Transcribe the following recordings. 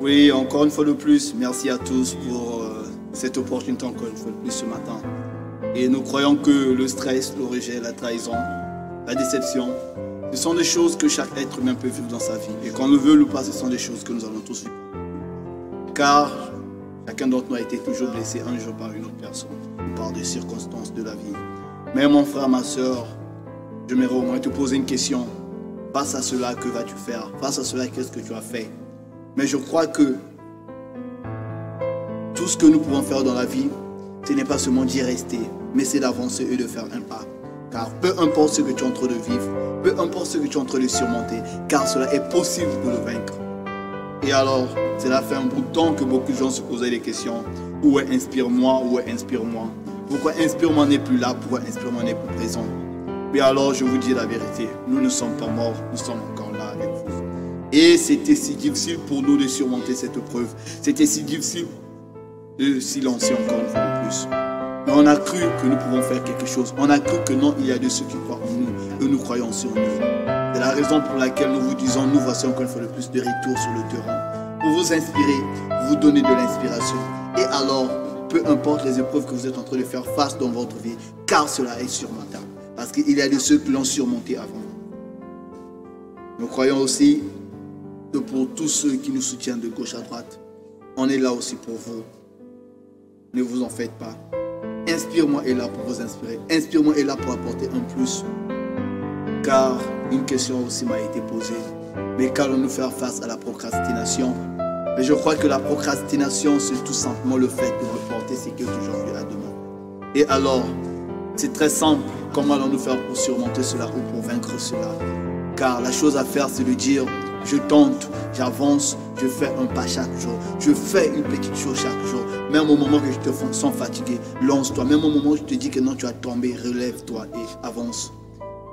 Oui, encore une fois de plus, merci à tous pour cette opportunité encore une fois de plus ce matin. Et nous croyons que le stress, le rejet, la trahison, la déception, ce sont des choses que chaque être humain peut vivre dans sa vie. Et qu'on le veuille ou pas, ce sont des choses que nous allons tous vivre. Car chacun d'entre nous a été toujours blessé un jour par une autre personne, ou par des circonstances de la vie. Mais mon frère, ma soeur, j'aimerais au moins te poser une question. Face à cela, que vas-tu faire? Face à cela, qu'est-ce que tu as fait? Mais je crois que tout ce que nous pouvons faire dans la vie, ce n'est pas seulement d'y rester, mais c'est d'avancer et de faire un pas. Car peu importe ce que tu es en train de vivre, peu importe ce que tu es en train de surmonter, car cela est possible de le vaincre. Et alors, cela fait un bout de temps que beaucoup de gens se posaient des questions. Où est Inspire-moi? Où est Inspire-moi? Pourquoi Inspire-moi n'est plus là? Pourquoi Inspire-moi n'est plus présent? Mais alors, je vous dis la vérité, nous ne sommes pas morts, nous sommes encore là avec vous. Et c'était si difficile pour nous de surmonter cette preuve. C'était si difficile de silencer encore une fois de plus. Mais on a cru que nous pouvons faire quelque chose. On a cru que non, il y a de ceux qui croient en nous et nous croyons sur nous. C'est la raison pour laquelle nous vous disons, nous voici encore une fois de plus de retour sur le terrain. Pour vous inspirer, vous donner de l'inspiration. Et alors, peu importe les épreuves que vous êtes en train de faire face dans votre vie, car cela est surmontable. Parce qu'il y a de ceux qui l'ont surmonté avant vous. Nous croyons aussi que pour tous ceux qui nous soutiennent de gauche à droite, on est là aussi pour vous. Ne vous en faites pas. Inspire-moi est là pour vous inspirer. Inspire-moi est là pour apporter un plus. Car une question aussi m'a été posée. Mais qu'allons-nous faire face à la procrastination? Mais je crois que la procrastination, c'est tout simplement le fait de reporter ce qui est aujourd'hui à demain. Et alors, c'est très simple. Comment allons-nous faire pour surmonter cela ou pour vaincre cela? Car la chose à faire, c'est de dire, je tente, j'avance, je fais un pas chaque jour. Je fais une petite chose chaque jour. Même au moment que je te sens fatigué, lance-toi. Même au moment où je te dis que non, tu as tombé, relève-toi et avance.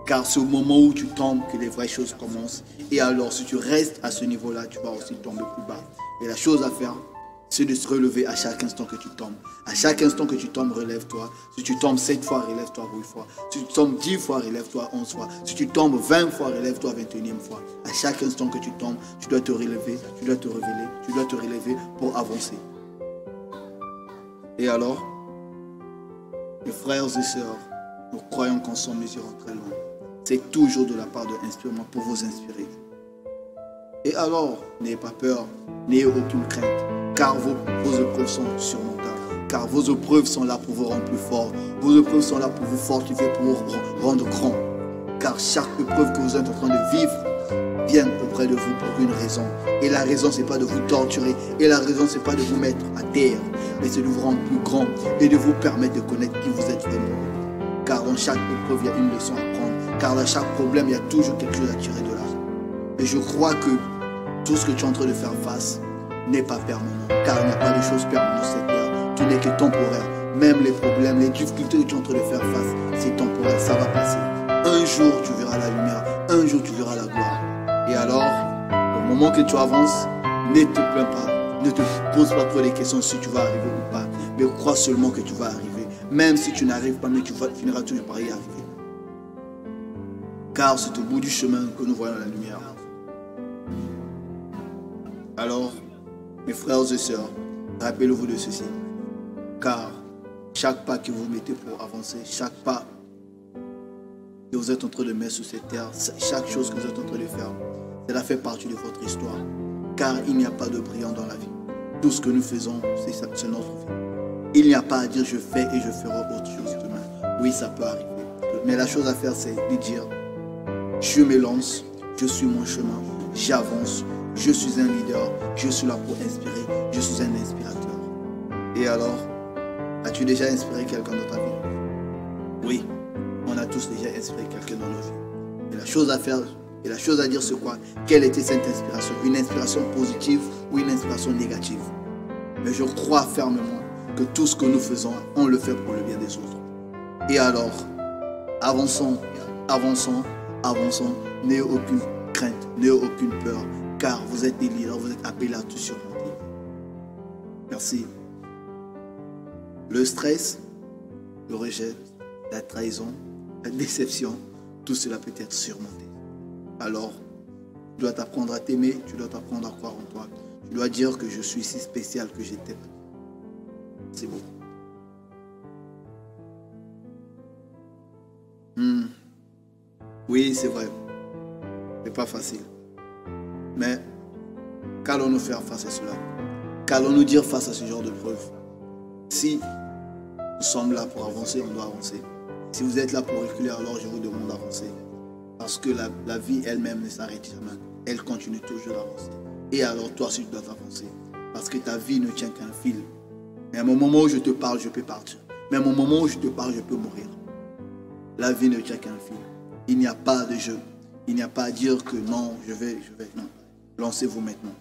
Car c'est au moment où tu tombes que les vraies choses commencent. Et alors, si tu restes à ce niveau-là, tu vas aussi tomber plus bas. Et la chose à faire, c'est de se relever à chaque instant que tu tombes. À chaque instant que tu tombes, relève-toi. Si tu tombes 7 fois, relève-toi 8 fois. Si tu tombes 10 fois, relève-toi 11 fois. Si tu tombes 20 fois, relève-toi 21e fois. À chaque instant que tu tombes, tu dois te relever, tu dois te révéler, tu dois te relever pour avancer. Et alors, mes frères et sœurs, nous croyons qu'en son mesure très loin. C'est toujours de la part de Inspire-moi pour vous inspirer. Et alors, n'ayez pas peur, n'ayez aucune crainte, car vos épreuves sont surmontables. Car vos épreuves sont là pour vous rendre plus fort. Vos épreuves sont là pour vous fortifier, pour vous rendre grand. Car chaque épreuve que vous êtes en train de vivre vient auprès de vous pour une raison. Et la raison, ce n'est pas de vous torturer. Et la raison, ce n'est pas de vous mettre à terre. Mais c'est de vous rendre plus grand et de vous permettre de connaître qui vous êtes vraiment. Car dans chaque épreuve, il y a une leçon à prendre. Car dans chaque problème, il y a toujours quelque chose à tirer de là. Et je crois que tout ce que tu es en train de faire face n'est pas permanent. Car il n'y a pas de choses permanentes sur cette terre. Tout n'est que temporaire. Même les problèmes, les difficultés que tu es en train de faire face, c'est temporaire, ça va passer. Un jour, tu verras la lumière. Un jour, tu verras la gloire. Et alors, au moment que tu avances, ne te plains pas. Ne te pose pas trop les questions si tu vas arriver ou pas. Mais crois seulement que tu vas arriver. Même si tu n'arrives pas, mais tu finiras toujours par y arriver. Car c'est au bout du chemin que nous voyons la lumière. Alors, mes frères et sœurs, rappelez-vous de ceci. Car chaque pas que vous mettez pour avancer, chaque pas que vous êtes en train de mettre sur cette terre, chaque chose que vous êtes en train de faire, cela fait partie de votre histoire. Car il n'y a pas de brillant dans la vie. Tout ce que nous faisons, c'est notre vie. Il n'y a pas à dire je fais et je ferai autre chose demain. Oui, ça peut arriver. Mais la chose à faire, c'est de dire je me lance, je suis mon chemin, j'avance, je suis un leader, je suis là pour inspirer, je suis un inspirateur. Et alors, as-tu déjà inspiré quelqu'un dans ta vie? Oui, on a tous déjà inspiré quelqu'un dans nos vies. Et la chose à faire, et la chose à dire, c'est quoi? Quelle était cette inspiration? Une inspiration positive ou une inspiration négative? Mais je crois fermement que tout ce que nous faisons, on le fait pour le bien des autres. Et alors, avançons, avançons, avançons. N'ayez aucune crainte, n'ayez aucune peur, car vous êtes des leaders, vous êtes appelés à tout surmonter. Merci. Le stress, le rejet, la trahison, la déception, tout cela peut être surmonté. Alors, tu dois t'apprendre à t'aimer, tu dois t'apprendre à croire en toi, Tu dois dire que je suis si spécial que j'étais. C'est beau. Oui, c'est vrai. C'est pas facile. Mais qu'allons-nous faire face à cela? Qu'allons-nous dire face à ce genre de preuves? Si nous sommes là pour avancer, on doit avancer. Si vous êtes là pour reculer, alors je vous demande d'avancer. Parce que la vie elle-même ne s'arrête jamais. Elle continue toujours d'avancer. Et alors toi aussi tu dois avancer. Parce que ta vie ne tient qu'un fil. Mais à un moment où je te parle, je peux partir. Mais à un moment où je te parle, je peux mourir. La vie ne tient qu'un fil. Il n'y a pas de jeu. Il n'y a pas à dire que non, je vais. Non. Lancez-vous maintenant.